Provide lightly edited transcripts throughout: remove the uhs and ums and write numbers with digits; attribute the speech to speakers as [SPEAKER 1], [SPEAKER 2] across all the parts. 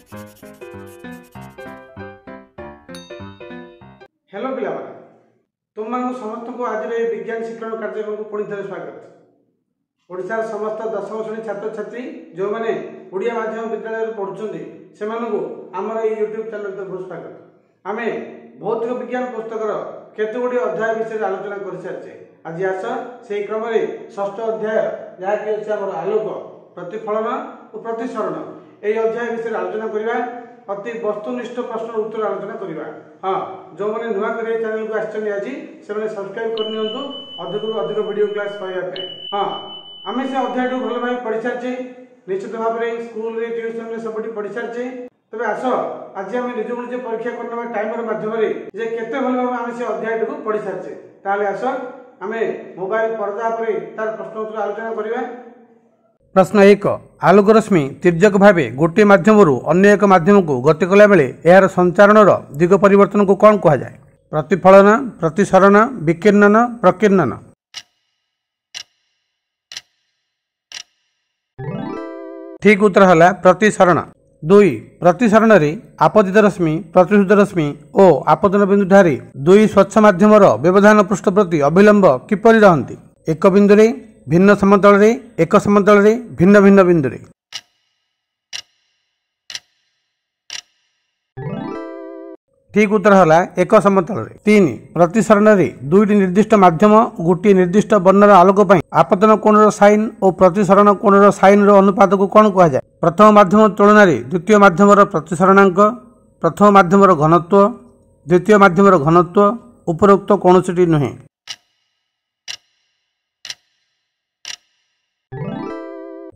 [SPEAKER 1] Hello पिला तुम मान समस्त को आज विज्ञान शिक्षण कार्यक्रम को पुणी थे स्वागत। ओडिशार समस्त दशम श्रेणी छात्र छात्री जो मैंने ओडिया माध्यम विद्यालय पढ़ुंट से आमर यूट्यूब चैनल तरफ स्वागत। आम भौतिक विज्ञान पुस्तकर केते गुड़ी अध्याय विषय आलोचना कर सारी। आज आस से क्रम षष्ठ अध्याय जहाँकि अच्छे आलोक प्रतिफलन और प्रतिसरण यही अध्याय विषय आलोचना करवा। अति वस्तुनिष्ठ प्रश्न उत्तर आलोचना करवा। हाँ, जो मैंने नुआ कर चैनल को आसछन आज से सब्सक्राइब कर नियंतु अधिक अधिक वीडियो क्लास पाइबा। हाँ, आम से अध्याय भल भाव पढ़ी सारी। निश्चित भाव में स्कूल ट्यूशन में सब पढ़ी सारी। तबे आस आज आम निज निजे परीक्षा करने टाइमर माध्यम जे केते भल भाव आम से अध्याय को पढ़ी सारी। ताले आस आम मोबाइल पर्दा पर तार प्रश्न उत्तर आलोचना करवा। प्रश्न 1 आलोक रश्मि तिर्यक भाव गोटे मध्यम अन्य एक मध्यम को गति कला बेले यार संचारण दिग परिवर्तन को कौन कह जाए? प्रतिफलन, प्रतिसरण, विकिरणन, प्रकीर्णन। ठीक उत्तर है प्रतिसरण। 2 प्रतिसरण आपतित रश्मि, प्रतिशुद्ध रश्मि और आपतन बिंदु ठारे दुई स्वच्छ माध्यम व्यवधान पृष्ठ प्रति अभिलंब किपरि रहंती? एक बिंदु भिन्न समतल एक समतल भिन्न भिन्न बिंदु। ठीक उत्तर है एक समतल। 3 प्रतिसरण दुईटी निर्दिष्ट माध्यम गोटे निर्दिष्ट वर्णर आलोक आपतन कोणर साइन और प्रतिसरण कोणर साइन अनुपात को कौन कह जाए? प्रथम माध्यम तुलन द्वितीय माध्यम प्रतिसरणांक, प्रथम माध्यम घनत्व, द्वितीय माध्यम घनत्व, उपरोक्त कौनसी नुहे।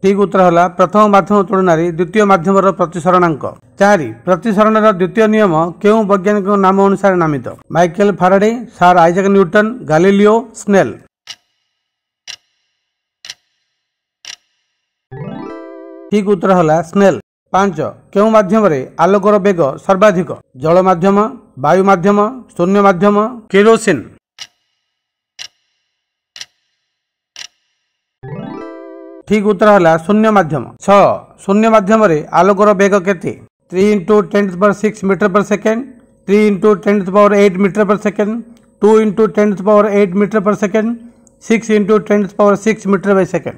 [SPEAKER 1] ठीक उत्तर है प्रथम माध्यम तुलन द्वितीय माध्यम प्रतिसरणांक। 4 प्रतिसरण द्वितीय नियम केउं वैज्ञानिक नाम अनुसार नामित? Michael Faraday, sir Isaac Newton, Galileo, Snell. ठीक उत्तर है स्नेल। 5 केउं माध्यम आलोकर वेग सर्वाधिक? जल माध्यम, वायु माध्यम, शून्य माध्यम, केरोसिन। ठीक उत्तर है शून्य माध्यम। 6 शून्य माध्यम आलोकर वेग केते? 3 × 10⁶ मीटर पर सेकेंड, 3 × 10⁸ मीटर पर सेकेंड, 2 × 10⁸ मीटर पर सेकेंड, 6 × 10⁶ मीटर बाय सेकेंड।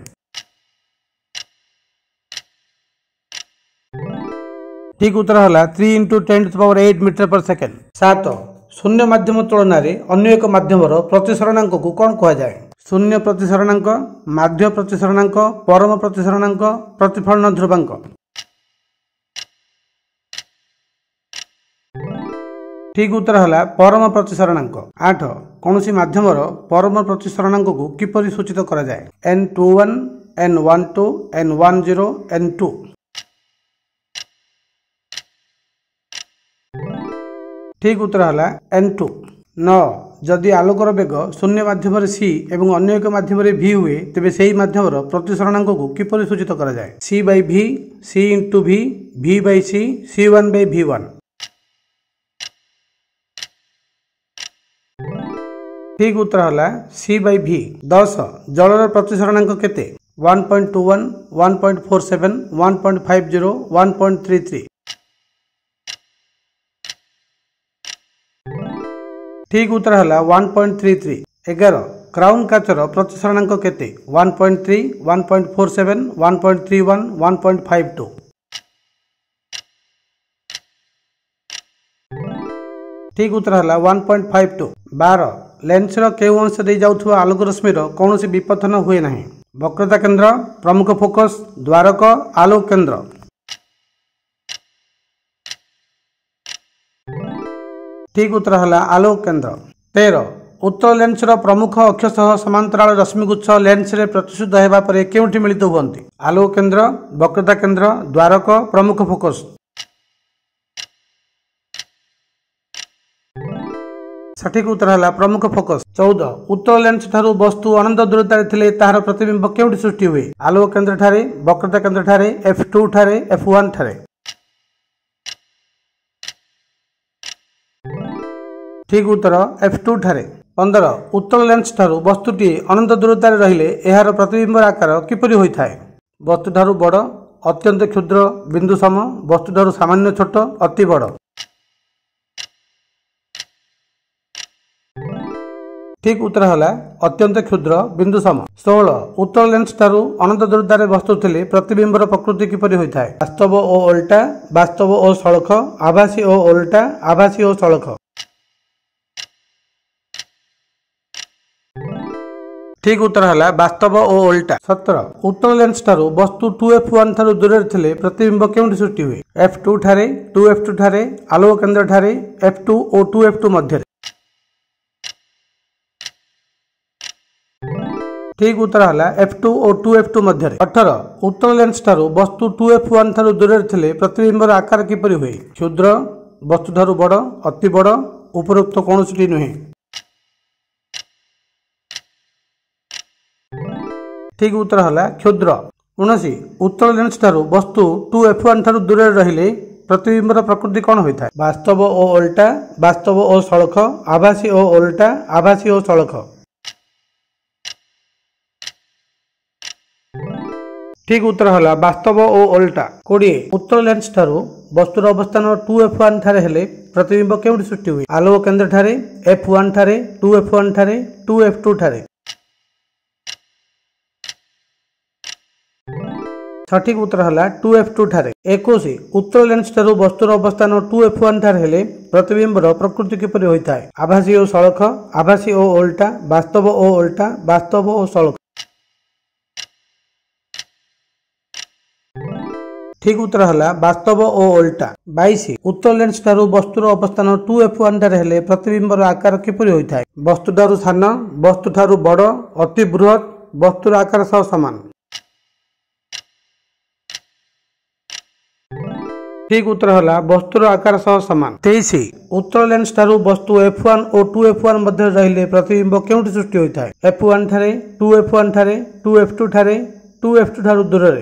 [SPEAKER 1] ठीक उत्तर है 3 × 10⁸ मीटर पर सेकेंड। 7 शून्य माध्यम तुलन अन्य एक माध्यम प्रतिसरणांक को कौन कह जाए? शून्य प्रतिसरणांक, माध्य प्रतिसरणांक, परम प्रतिसरणांक, प्रतिफलन ध्रुवांक। ठीक उत्तर है परम प्रतिसरणांक। 8 कौन सी माध्यम परम प्रतिसरणांक को किपरि सूचित करा जाए? N21, N12, N10, N2। ठीक उत्तर है N2। 9 जदि आलोकर वेग शून्य माध्यम सी एवं अन्य एक माध्यम v हुए तेबे सेही माध्यम प्रतिसरणांक को किपरि सूचित करा जाए? c by v, c into v, v by c, c1 by v1। ठीक उत्तर है c by v। 10 जलर प्रतिसरणांक केते? 1.21, 1.47, 1.50, 1.33। ठीक उत्तर है 1.33। 11 क्राउन काचर प्रतिसरणांक केते? 1.3, 1.47, 1.31, 1.52। ठीक उत्तर है 1.52। 12 लेंस केउ अंश दे जाउथुवा आलोक रश्मिर कौनसी विपथन हुए नहीं? वक्रता केंद्र, प्रमुख फोकस, द्वारक, आलोक केंद्र। ठीक उत्तर है आलोक केंद्र। 13 उत्तर लेंस प्रमुख अक्ष सह समांतराल रश्मिगुच्छ लेंस रे प्रतिशुद्ध हेबा परे केउठी मिलित हुअन्ति? आलोक केंद्र, वक्रता केंद्र, द्वारक, प्रमुख फोकस। सठिक उत्तर है प्रमुख फोकस। 14 उत्तर लेंस ठारू वस्तु अनंत दूरता थिले ताहार प्रतिबिंब केउठी सृष्टि हुए? आलोक केंद्र ठारे, वक्रता केंद्र ठारे, F2 ठारे, F1 ठारे। ठीक उत्तर F2 ठारे। 15 उत्तर लेंस ठारू वस्तुटी अनंत दूरता रहिले एहार प्रतिबिंब आकार किपरि होइथाय? वस्तु ठारू बड़, अत्यंत क्षुद्र बिंदु सम वस्तुठारु सामान्य छोट अति बड़। ठीक उत्तर है अत्यंत क्षुद्र बिंदु सम। 16 उत्तल लेंस ठारू अनंत दूरतार वस्तु थिले प्रतिबिंबर प्रकृति किपरि होइथाय? वास्तव ओ ओल्टा, वास्तव ओ सड़क, आभासी ओ ओल्टा, आभासी ओ सड़क। ठीक उत्तर है वास्तव ओ ओल्टा। 17 उत्तल लेंस ठारू वस्तु 2f1 ठारू दूर थिले प्रतिबिंब केउंठी सृष्टि हुए? f2 ठारे, 2f2 ठारे, आलोक केंद्र ठारे, f2 और 2f2 मध्य। ठीक उत्तर है f2 और 2f2 मध्य। 18 उत्तल लेंस ठारू वस्तु 2f1 ठारू दूर थिले प्रतिबिंबर आकार किपरि हुए? क्षुद्र, वस्तु ठारू बड़, अति बड़, उपरोक्त कौनसी नुहे। ठीक उत्तर है क्षुद्र। 19 उत्तल लेंस ठारू वस्तु 2f1 ठारू दूर रहिले प्रतिबिंबर प्रकृति कौन होता है? वास्तव ओ ओल्टा, वास्तव ओ सड़क, आभासी ओ ओल्टा, आभासी ओ सड़क। ठीक उत्तर है वास्तव ओ ओल्टा। 20 उत्तल लेंस ठारू वस्तुर अवस्थान 2f1 ठारे हेले प्रतिबिंब केउठी सृष्टि हुए? आलोक केंद्र ठारे, f1 ठारे, 2f1 ठारे, 2f2 ठारे। सठिक उत्तर है 2f2 ठारे। 21 उत्तल लेंस ठारू वस्तुर अवस्थान 2f1 ठारे हेले प्रतिबिंबर प्रकृति किपरि होइथाय? आभासी ओ सड़क, आभासी ओ ओल्टा, वास्तव ओ ओल्टा, वास्तव ओ सड़क। ठीक उत्तर है वास्तव ओ ओल्टा। 22 उत्तल लेंस ठारू वस्तुर अवस्थान 2f1 ठारे हेले प्रतिबिंबर आकार किपरि होइथाय? वस्तु ठारू सान, वस्तु ठारू बड़, अति बृहत, वस्तुर आकार सह समान। ठीक उत्तर है वस्तुर आकार सह समान। 23 उत्तल लेंस ठारू वस्तु f1 और 2f1 मध्य रहिले प्रतिबिंब केउठी सृष्टि होइथाय? f1 ठारे, 2f1 ठारे, 2f2 ठारे, 2f2 ठारू दूर रे।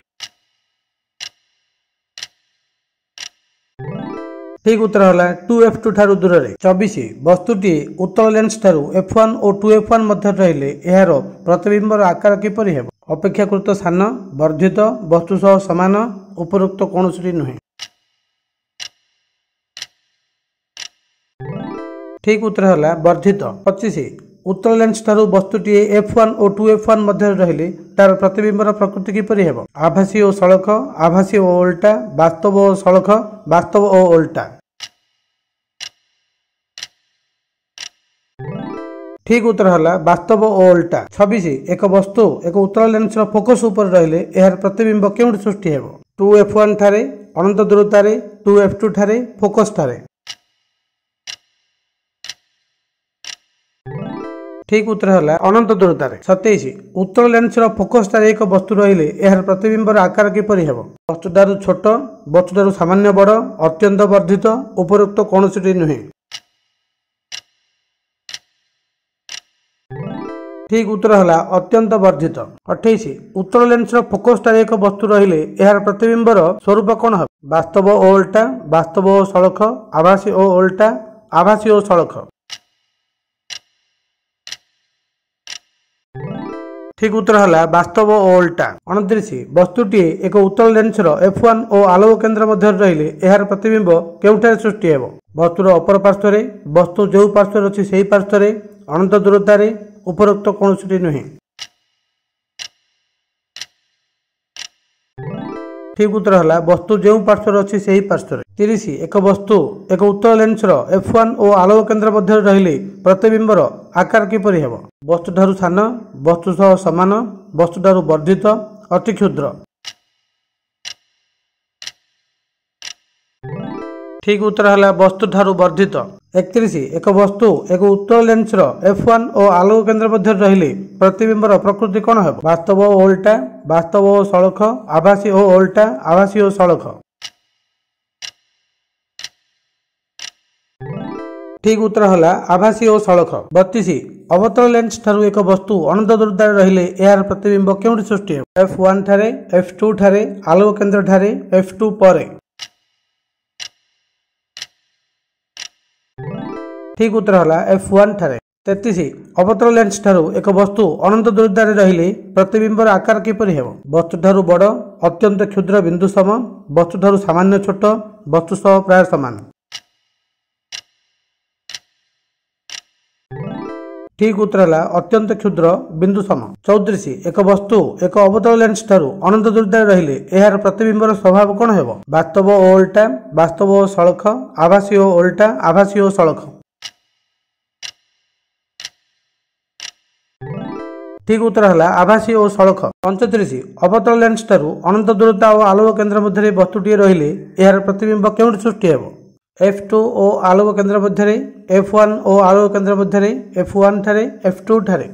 [SPEAKER 1] ठीक उत्तर है 2f2 ठारू दूर रे। 24 वस्तुटी उत्तल लेंस ठारू f1 और 2f1 मध्य रहिले एहार प्रतिबिंबर आकार किपरि हेबो? अपेक्षाकृत सान, वर्धित, वस्तु सह समान, उपरोक्त कौनसी नुहे। ठीक उत्तर है वर्धित। 25 उत्तल लेंस ठारू वस्तुटी f1 और 2f1 मध्य रहिले तार प्रतिबिंबर प्रकृति किपरि हेबो? आभासी ओ सड़क, आभासी ओ ओल्टा, वास्तव ओ सड़क, वास्तव ओ ओल्टा। ठीक उत्तर है वास्तव ओ ओल्टा। 26 एक वस्तु एक उत्तल लेंस फोकस ऊपर रहिले एहार प्रतिबिंब केउठी सृष्टि हेबो? 2f1 ठारे, अनंत दूरतारे, 2f2 ठारे, फोकस ठारे। ठीक उत्तर है अनंत दूरतारे। 27 उत्तल लेंस फोकस ठारे एक वस्तु रहिले एहार प्रतिबिंबर आकार किपरि हेबो? वस्तु ठारू छोट, वस्तु ठारू सामान्य बड़, अत्यंत वर्धित, उपरोक्त कौनसी नुहे। ठीक उत्तर है अत्यंत वर्धित। 28 उत्तल लेंस फोकस ठारे एक वस्तु रहिले एहार प्रतिबिंबर स्वरूप कौन हेबो? वास्तव ओ ओल्टा, वास्तव ओ सड़क, आभासी ओ ओल्टा, आभासी ओ सड़क। ठीक उत्तर है वास्तव ओ ओल्टा। 29 वस्तुटी एक उत्तल लेंस f1 और आलोक केंद्र मध्य रहिले एहार प्रतिबिंब केउठारे सृष्टि हेबो? वस्तुर अपर पार्श्व रे, वस्तु जो पार्श्व अछि सेही पार्श्व रे, अनंत दूरतारे, उपरोक्त कौनसी नुहे। ठीक उत्तर है वस्तु जो पार्श्व अच्छी से ही पार्श्व। 30 एक वस्तु एक उत्तल लेंस f1 और आलोक केंद्र मध्य रहिले प्रतिबिंबर आकार किपरि हेबो? वस्तु ठारू सान, वस्तु सह समान, वस्तु ठारू वर्धित, अति क्षुद्र। ठीक उत्तर है वस्तु ठारू वर्धित। 31 एक वस्तु एक उत्तल लेंस f1 और आलोक केंद्र मध्य रहिले प्रतिबिंबर प्रकृति कौन हेबो? वास्तव ओ ओल्टा, वास्तव ओ सड़क, आभासी ओ ओल्टा, आभासी ओ सड़क। ठीक उत्तर है आभासी ओ सड़क। 32 अवतल लेंस ठारू एक वस्तु अनंत दूरतारे रहिले एहार प्रतिबिंब केउठी सृष्टि हेबो? f1 ठारे, f2 ठारे, आलोक केंद्र ठारे, f2 परे। ठीक उत्तर है f1 ठारे। 33 अवतल लेंस ठारू एक वस्तु अनंत दूरतारे रहिले प्रतिबिंबर आकार किपरि हेबो वस्तु ठारू बड़ अत्यंत क्षुद्र बिंदु सम वस्तु ठारू सामान्य छोट वस्तु सह प्राय समान ठीक उत्तर है अत्यंत क्षुद्र बिंदु सम 34 एक वस्तु एक अवतल लेंस ठारू अनंत दूरतारे रहिले एहार प्रतिबिंबर स्वभाव कोन हेबो वास्तव ओ उल्टा वास्तव ओ सळख आभासी ओ उल्टा आभासी ओ सळख ठीक उत्तर है आभासी और सड़क 35 अवतल लेंस ठारू अनंत दूरता और आलोक केन्द्र मध्य वस्तुटी रहिले यार प्रतिबिंब केउठी सृष्टि हेबो F2 ओ आलोक केन्द्र मध्य F1 ओ आलोक केन्द्र मध्य F1 ठारे F2 ठारे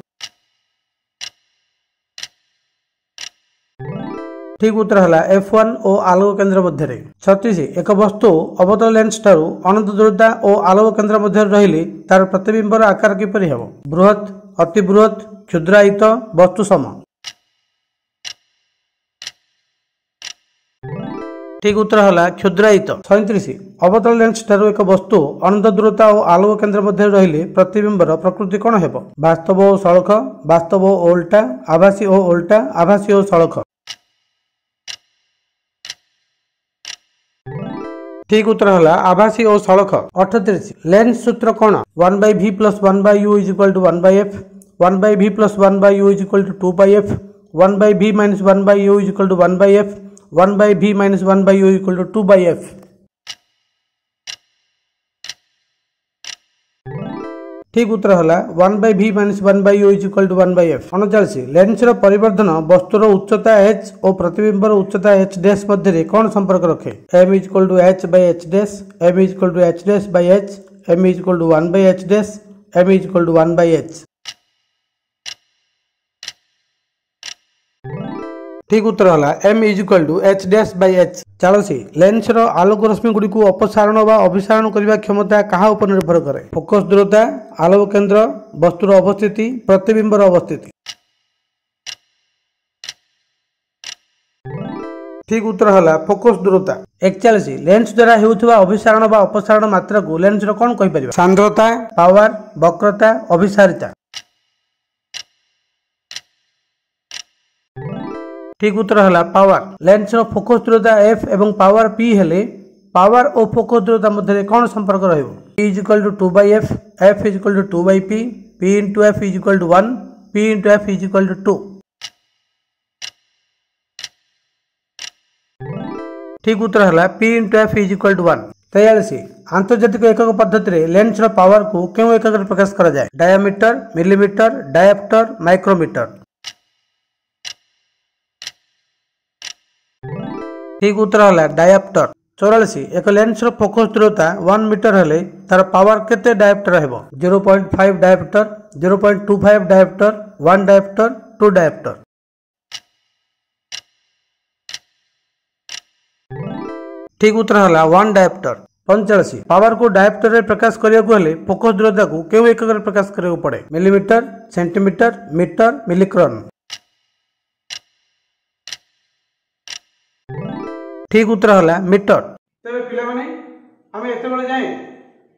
[SPEAKER 1] ठीक उत्तर है F1 ओ आलोक केन्द्र मध्य 36 एक वस्तु अवतल लेंस ठारू अनंत दूरता और आलोक केन्द्र मध्य रहिले तार प्रतिबिंबर आकार किपरि हेबो बृहत अति बृहत क्षुद्रायित वस्तु सम ठीक उत्तर है क्षुद्रायित 37 अवतल लेंस ठारू एक वस्तु अनंत दूरता और आलोक केन्द्र मध्य रहिले प्रतिबिंबर प्रकृति कोन हेबो वास्तव ओ सळख वास्तव ओ उल्टा आभासी ओ उल्टा आभासी ओ सळख ठीक उत्तर है आभासी और सड़क 38 लेंस सूत्र कौन 1/v + 1/u = 1/f 1/v + 1/u = 2/f 1/v - 1/u = 1/f 1/v - 1/u = 2/f ठीक उत्तर है 1/v - 1/u = 1/f 39 lens परिवर्धन वस्तुर उच्चता h और प्रतिबिंबर उच्चता h डैश मध्य कौन संपर्क रखे m = h/h dash m = h dash by h m = 1/h dash m = 1/h ठीक उत्तर है m = h dash by h 40 lens आलोक रश्मि गुड़ी को अपसारण व अभिसारण करने क्षमता कहा उपर निर्भर करे फोकस दूरता आलोक केन्द्र वस्तुर अवस्थिति प्रतिबिंबर अवस्थिति ठीक उत्तर है फोकस दूरता 41 लेंस द्वारा होउथबा अभिसारण व अपसारण मात्रा को लेंस रो कोन कहि परिबा सांद्रता पावर वक्रता अभिसारिता ठीक उत्तर है पावर लेंस फोकस दूरता f एवं पावर p हेले पावर और फोकस दूरता मध्य कौन संपर्क रहिबो p = 2/f f = 2/p p * f = 1 p * f = 2 ठीक उत्तर है p * f = 1 43 आंतर्जातिक एकक पद्धति लेंस पावर को क्यों एकक प्रकाश करा जाए डायामीटर मिलीमीटर डायप्टर माइक्रोमीटर ठीक उत्तर है डायप्टर 44 एक लेंस फोकस दूरता 1 मीटर हेले तार पावर केते डायप्टर हेबो 0.5 डायप्टर 0.25 डायप्टर 1 डायप्टर 2 डायप्टर ठीक उत्तर है 1 डायप्टर 45 पावर को डायप्टर रे प्रकाश करिया को हेले फोकस दूरता को केउ एकक रे प्रकाश करिया पड़े मिलीमीटर सेंटीमीटर मीटर मिलीक्रॉन ठीक उत्तर है मीटर तेरे पिला माने हमें एते बेले जाए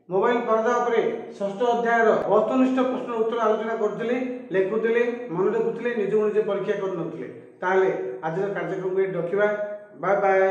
[SPEAKER 1] मोबाइल पर्दा उपरे षष्ठ अध्याय वस्तुनिष्ठ प्रश्न उत्तर आलोचना करथिले लेखुथिले मन रखुथिले निज निजे परीक्षा कर नथिले ताले आज कार्यक्रम को रखिबा बाय बाय।